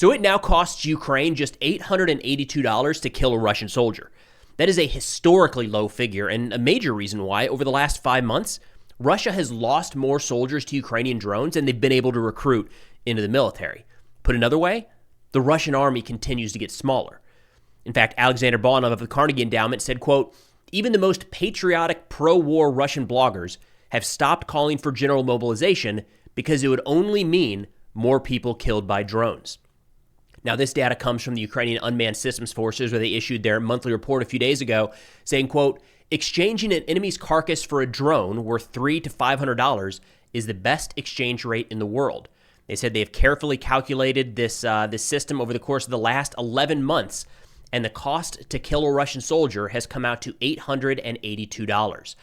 So it now costs Ukraine just $882 to kill a Russian soldier. That is a historically low figure and a major reason why, over the last 5 months, Russia has lost more soldiers to Ukrainian drones than they've been able to recruit into the military. Put another way, the Russian army continues to get smaller. In fact, Alexander Bonov of the Carnegie Endowment said, quote, "Even the most patriotic pro-war Russian bloggers have stopped calling for general mobilization because it would only mean more people killed by drones." Now, this data comes from the Ukrainian Unmanned Systems Forces, where they issued their monthly report a few days ago saying, quote, "Exchanging an enemy's carcass for a drone worth $300 to $500 is the best exchange rate in the world." They said they have carefully calculated this system over the course of the last 11 months, and the cost to kill a Russian soldier has come out to $882.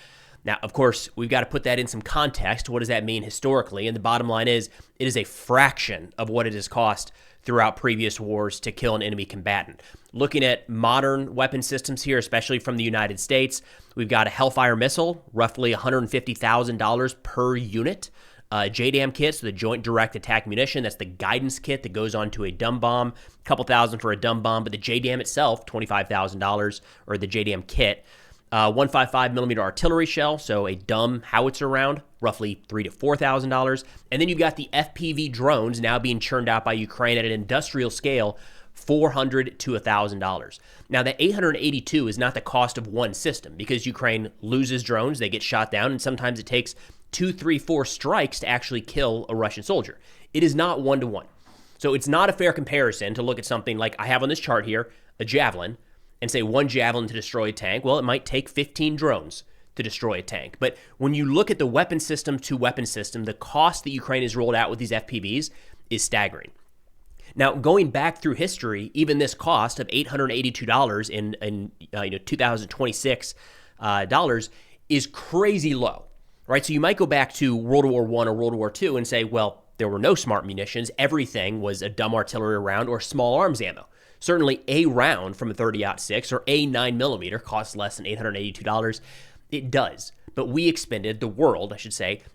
Now, of course, we've got to put that in some context. What does that mean historically? And the bottom line is, it is a fraction of what it has cost throughout previous wars to kill an enemy combatant. Looking at modern weapon systems here, especially from the United States, we've got a Hellfire missile, roughly $150,000 per unit. JDAM kit, so the Joint Direct Attack Munition, that's the guidance kit that goes onto a dumb bomb, a couple thousand for a dumb bomb, but the JDAM itself, $25,000, or the JDAM kit. 155 millimeter artillery shell, so a dumb howitzer round, roughly $3,000 to $4,000. And then you've got the FPV drones now being churned out by Ukraine at an industrial scale, $400 to $1,000. Now, the 882 is not the cost of one system, because Ukraine loses drones, they get shot down, and sometimes it takes 2, 3, 4 strikes to actually kill a Russian soldier. It is not one-to-one. So it's not a fair comparison to look at something like I have on this chart here, a Javelin, and say one Javelin to destroy a tank. Well, it might take 15 drones to destroy a tank. But when you look at the weapon system to weapon system, the cost that Ukraine has rolled out with these FPVs is staggering. Now, going back through history, even this cost of $882 in 2026 dollars is crazy low, right? So you might go back to World War I or World War II and say, well, there were no smart munitions. Everything was a dumb artillery round or small arms ammo. Certainly a round from a 30-06 or a 9mm costs less than $882. It does. But the world,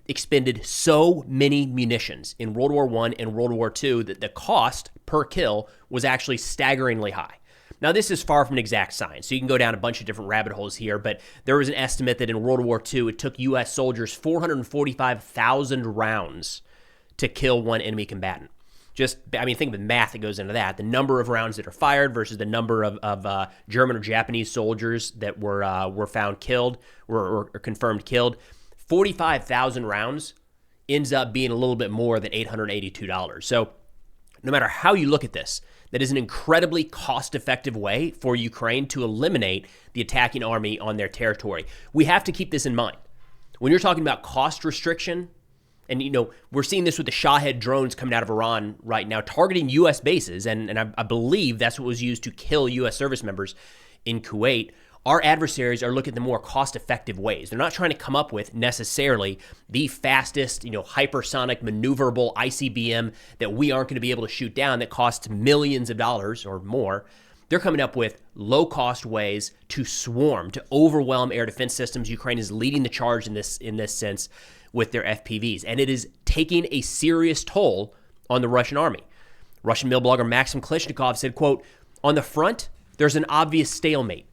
expended so many munitions in World War I and World War II that the cost per kill was actually staggeringly high. Now, this is far from an exact science, so you can go down a bunch of different rabbit holes here, but there was an estimate that in World War II, it took U.S. soldiers 445,000 rounds to kill one enemy combatant. Think of the math that goes into that. The number of rounds that are fired versus the number of German or Japanese soldiers that were found killed or confirmed killed. 45,000 rounds ends up being a little bit more than $882. So no matter how you look at this, that is an incredibly cost-effective way for Ukraine to eliminate the attacking army on their territory. We have to keep this in mind. When you're talking about cost restriction, and, we're seeing this with the Shahed drones coming out of Iran right now, targeting U.S. bases, and I believe that's what was used to kill U.S. service members in Kuwait. Our adversaries are looking at the more cost-effective ways. They're not trying to come up with necessarily the fastest, hypersonic maneuverable ICBM that we aren't going to be able to shoot down that costs millions of dollars or more. They're coming up with low-cost ways to swarm, to overwhelm air defense systems. Ukraine is leading the charge in this sense with their FPVs, and it is taking a serious toll on the Russian army. Russian mill blogger Maxim Klishnikov said, quote, "On the front, there's an obvious stalemate.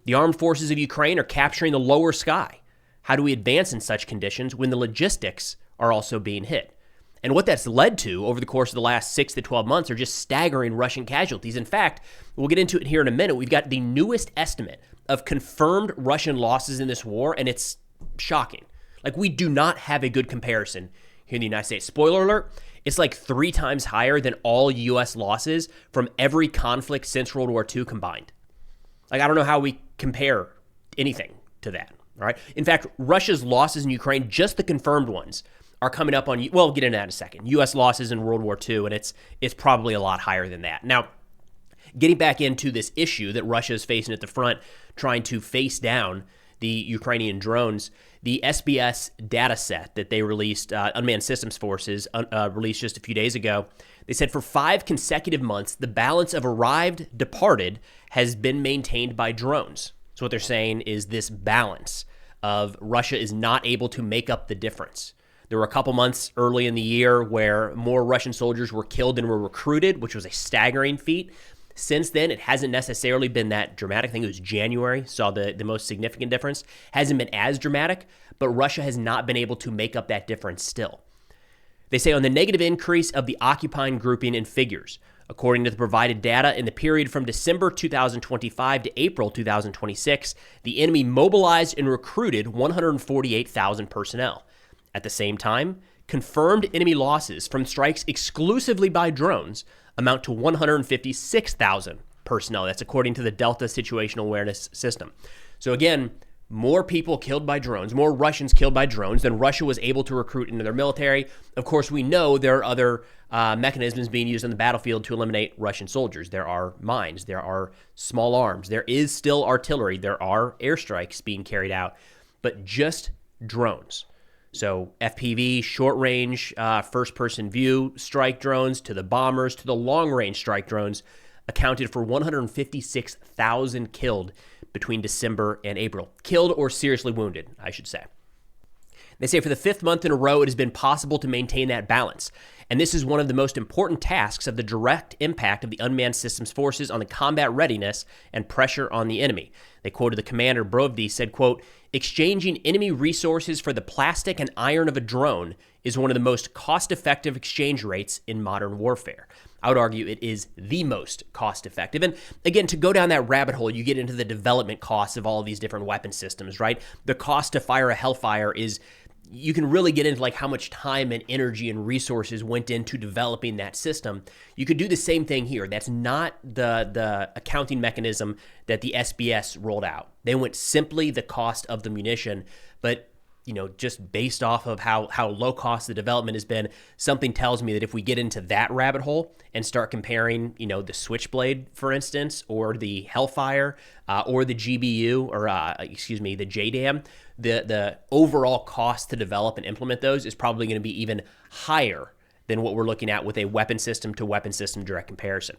The armed forces of Ukraine are capturing the lower sky. How do we advance in such conditions when the logistics are also being hit?" And what that's led to over the course of the last 6 to 12 months are just staggering Russian casualties. In fact, we'll get into it here in a minute. We've got the newest estimate of confirmed Russian losses in this war, and it's shocking. We do not have a good comparison here in the United States. Spoiler alert, it's 3 times higher than all U.S. losses from every conflict since World War II combined. I don't know how we compare anything to that, all right? In fact, Russia's losses in Ukraine, just the confirmed ones, are coming up on, we'll get into that in a second, U.S. losses in World War II, and it's probably a lot higher than that. Now, getting back into this issue that Russia is facing at the front, trying to face down the Ukrainian drones, the SBS data set that they released, Unmanned Systems Forces released just a few days ago, they said for 5 consecutive months, the balance of arrived, departed has been maintained by drones. So what they're saying is this balance of Russia is not able to make up the difference. There were a couple months early in the year where more Russian soldiers were killed than were recruited, which was a staggering feat. Since then, it hasn't necessarily been that dramatic. I think it was January, saw the most significant difference. Hasn't been as dramatic, but Russia has not been able to make up that difference still. They say on the negative increase of the occupying grouping in figures, according to the provided data, in the period from December 2025 to April 2026, the enemy mobilized and recruited 148,000 personnel. At the same time, confirmed enemy losses from strikes exclusively by drones amount to 156,000 personnel. That's according to the Delta Situational Awareness System. So again, more people killed by drones, more Russians killed by drones than Russia was able to recruit into their military. Of course, we know there are other mechanisms being used on the battlefield to eliminate Russian soldiers. There are mines, there are small arms, there is still artillery, there are airstrikes being carried out, but just drones. So FPV, short-range, first-person view strike drones, to the bombers, to the long-range strike drones, accounted for 156,000 killed between December and April. Killed or seriously wounded, I should say. They say for the fifth month in a row, it has been possible to maintain that balance. And this is one of the most important tasks of the direct impact of the unmanned systems forces on the combat readiness and pressure on the enemy. They quoted the commander, Brovdi, said, quote, exchanging enemy resources for the plastic and iron of a drone is one of the most cost-effective exchange rates in modern warfare. I would argue it is the most cost-effective. And again, to go down that rabbit hole, you get into the development costs of all of these different weapon systems, right? The cost to fire a Hellfire is, you can really get into like how much time and energy and resources went into developing that system. You could do the same thing here. That's not the accounting mechanism that the SBS rolled out. They went simply the cost of the munition, but just based off of how low cost the development has been, something tells me that if we get into that rabbit hole and start comparing, the Switchblade, for instance, or the Hellfire, or the GBU, or the JDAM, the overall cost to develop and implement those is probably going to be even higher than what we're looking at with a weapon system to weapon system direct comparison.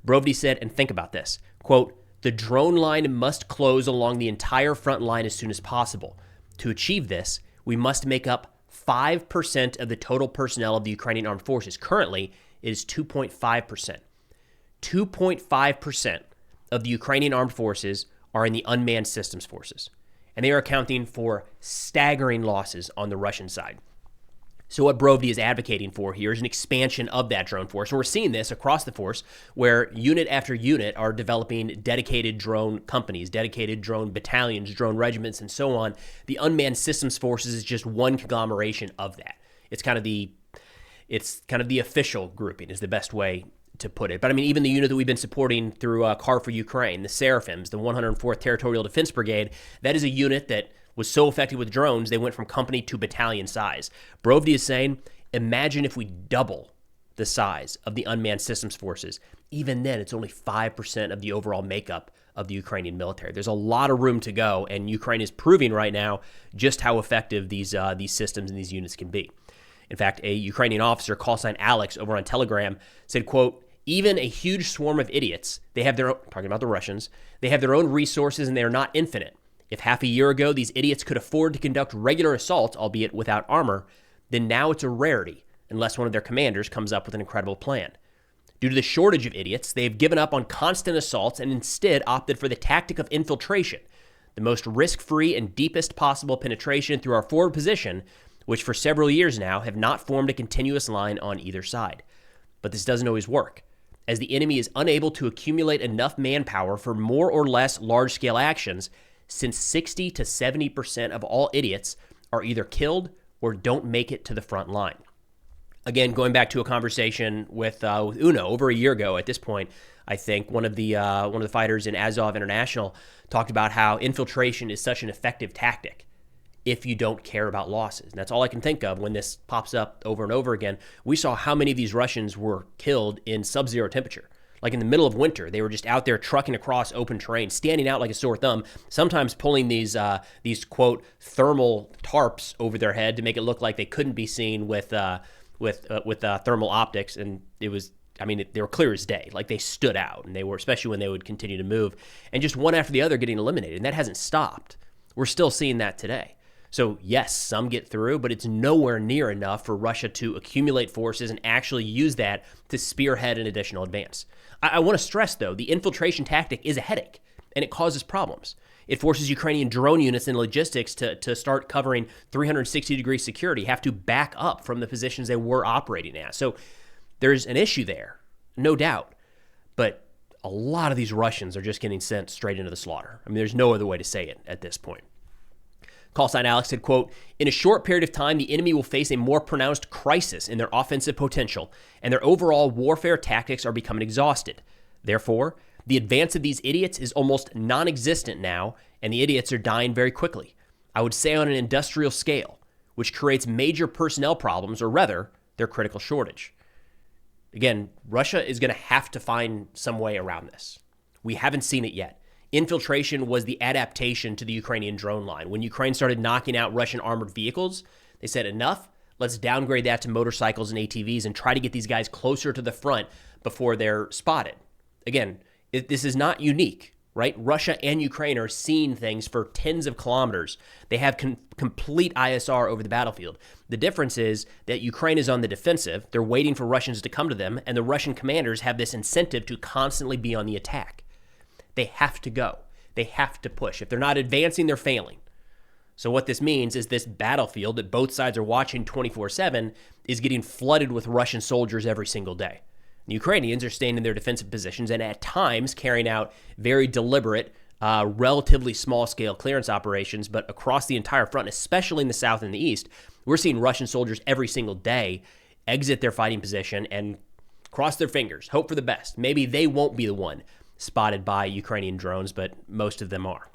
Brovdi said, and think about this, quote, the drone line must close along the entire front line as soon as possible. To achieve this, we must make up 5% of the total personnel of the Ukrainian armed forces. Currently, it is 2.5%. 2.5% of the Ukrainian armed forces are in the unmanned systems forces, and they are accounting for staggering losses on the Russian side. So what Brovdi is advocating for here is an expansion of that drone force. And we're seeing this across the force where unit after unit are developing dedicated drone companies, dedicated drone battalions, drone regiments, and so on. The unmanned systems forces is just one conglomeration of that. It's kind of the official grouping is the best way to put it. But I mean, even the unit that we've been supporting through Car for Ukraine, the Seraphims, the 104th Territorial Defense Brigade, that is a unit that was so effective with drones, they went from company to battalion size. Brovdi is saying, imagine if we double the size of the unmanned systems forces. Even then, it's only 5% of the overall makeup of the Ukrainian military. There's a lot of room to go, and Ukraine is proving right now just how effective these systems and these units can be. In fact, a Ukrainian officer, call sign Alex, over on Telegram, said, quote, even a huge swarm of idiots, they have their own, talking about the Russians, they have their own resources and they are not infinite. If half a year ago these idiots could afford to conduct regular assaults, albeit without armor, then now it's a rarity unless one of their commanders comes up with an incredible plan. Due to the shortage of idiots, they have given up on constant assaults and instead opted for the tactic of infiltration, the most risk-free and deepest possible penetration through our forward position, which for several years now have not formed a continuous line on either side. But this doesn't always work, as the enemy is unable to accumulate enough manpower for more or less large-scale actions, since 60 to 70% of all idiots are either killed or don't make it to the front line. Again, going back to a conversation with Uno over a year ago at this point, I think one of the fighters in Azov International talked about how infiltration is such an effective tactic if you don't care about losses. And that's all I can think of when this pops up over and over again. We saw how many of these Russians were killed in sub-zero temperature. Like in the middle of winter, they were just out there trucking across open terrain, standing out like a sore thumb, sometimes pulling these quote, thermal tarps over their head to make it look like they couldn't be seen with thermal optics. And it was, they were clear as day. Like they stood out, and they were, especially when they would continue to move, and just one after the other getting eliminated. And that hasn't stopped. We're still seeing that today. So yes, some get through, but it's nowhere near enough for Russia to accumulate forces and actually use that to spearhead an additional advance. I want to stress, though, the infiltration tactic is a headache, and it causes problems. It forces Ukrainian drone units and logistics to start covering 360-degree security, have to back up from the positions they were operating at. So there's an issue there, no doubt. But a lot of these Russians are just getting sent straight into the slaughter. I mean, there's no other way to say it at this point. Callsign Alex said, quote, "In a short period of time, the enemy will face a more pronounced crisis in their offensive potential, and their overall warfare tactics are becoming exhausted. Therefore, the advance of these idiots is almost non-existent now, and the idiots are dying very quickly. I would say on an industrial scale, which creates major personnel problems, or rather, their critical shortage." Again, Russia is going to have to find some way around this. We haven't seen it yet. Infiltration was the adaptation to the Ukrainian drone line. When Ukraine started knocking out Russian armored vehicles, they said, enough, let's downgrade that to motorcycles and ATVs and try to get these guys closer to the front before they're spotted. Again, this is not unique, right? Russia and Ukraine are seeing things for tens of kilometers. They have complete ISR over the battlefield. The difference is that Ukraine is on the defensive. They're waiting for Russians to come to them, and the Russian commanders have this incentive to constantly be on the attack. They have to go. They have to push. If they're not advancing, they're failing. So what this means is this battlefield that both sides are watching 24/7 is getting flooded with Russian soldiers every single day. The Ukrainians are staying in their defensive positions and at times carrying out very deliberate, relatively small-scale clearance operations, but across the entire front, especially in the south and the east, we're seeing Russian soldiers every single day exit their fighting position and cross their fingers, hope for the best. Maybe they won't be the one spotted by Ukrainian drones, but most of them are.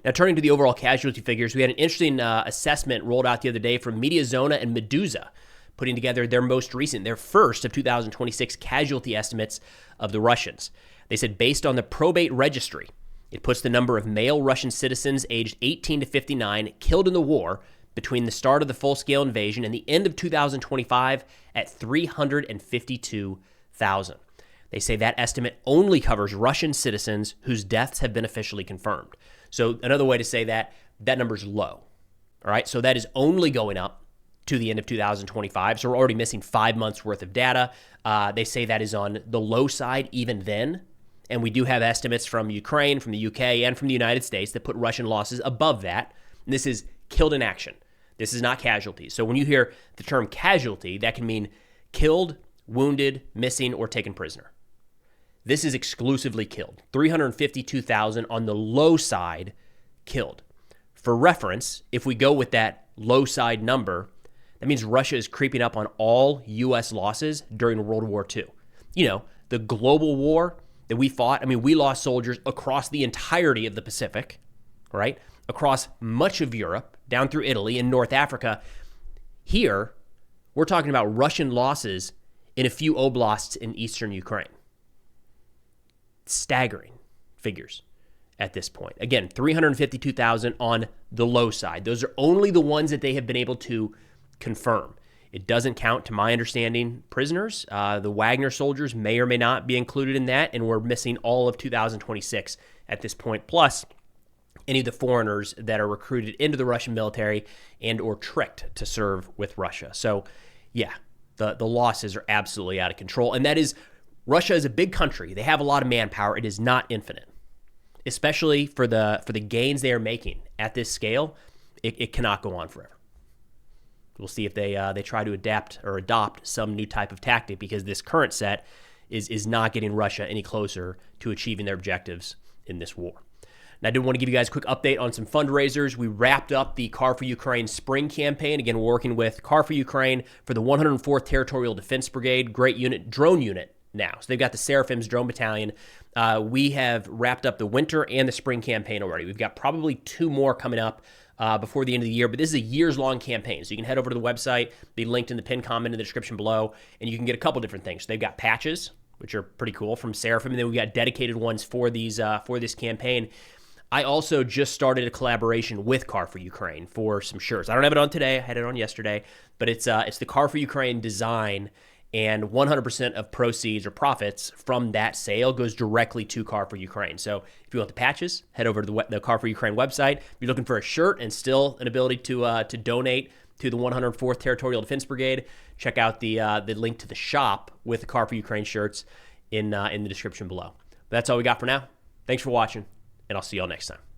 Now, turning to the overall casualty figures, we had an interesting assessment rolled out the other day from Mediazona and Medusa, putting together their first of 2026 casualty estimates of the Russians. They said based on the probate registry, it puts the number of male Russian citizens aged 18 to 59 killed in the war between the start of the full-scale invasion and the end of 2025 at 352,000. They say that estimate only covers Russian citizens whose deaths have been officially confirmed. So another way to say that number's low. All right, so that is only going up to the end of 2025. So we're already missing 5 months worth of data. They say that is on the low side even then. And we do have estimates from Ukraine, from the UK, and from the United States that put Russian losses above that. And this is killed in action. This is not casualties. So when you hear the term casualty, that can mean killed, wounded, missing, or taken prisoner. This is exclusively killed. 352,000 on the low side killed. For reference, if we go with that low side number, that means Russia is creeping up on all U.S. losses during World War II. You know, the global war that we fought, I mean, we lost soldiers across the entirety of the Pacific, right? Across much of Europe, down through Italy and North Africa. Here, we're talking about Russian losses in a few oblasts in eastern Ukraine. Staggering figures at this point. Again, 352,000 on the low side. Those are only the ones that they have been able to confirm. It doesn't count, to my understanding, prisoners. The Wagner soldiers may or may not be included in that, and we're missing all of 2026 at this point, plus any of the foreigners that are recruited into the Russian military and or tricked to serve with Russia. So, yeah, the losses are absolutely out of control, and that is Russia is a big country. They have a lot of manpower. It is not infinite, especially for the gains they are making at this scale. It cannot go on forever. We'll see if they try to adapt or adopt some new type of tactic, because this current set is not getting Russia any closer to achieving their objectives in this war. And I did want to give you guys a quick update on some fundraisers. We wrapped up the Car for Ukraine spring campaign. Again, we're working with Car for Ukraine for the 104th Territorial Defense Brigade, great unit, drone unit now. So they've got the Seraphims drone battalion. We have wrapped up the winter and the spring campaign already. We've got probably 2 more coming up before the end of the year, but this is a years-long campaign. So you can head over to the website, be linked in the pinned comment in the description below, and you can get a couple different things. So they've got patches, which are pretty cool, from Seraphim, and then we've got dedicated ones for these for this campaign. I also just started a collaboration with Car for Ukraine for some shirts. I don't have it on today. I had it on yesterday, but it's the Car for Ukraine design, and 100% of proceeds or profits from that sale goes directly to Car for Ukraine. So if you want the patches, head over to the Car for Ukraine website. If you're looking for a shirt and still an ability to donate to the 104th Territorial Defense Brigade, check out the link to the shop with the Car for Ukraine shirts in the description below. But that's all we got for now. Thanks for watching, and I'll see y'all next time.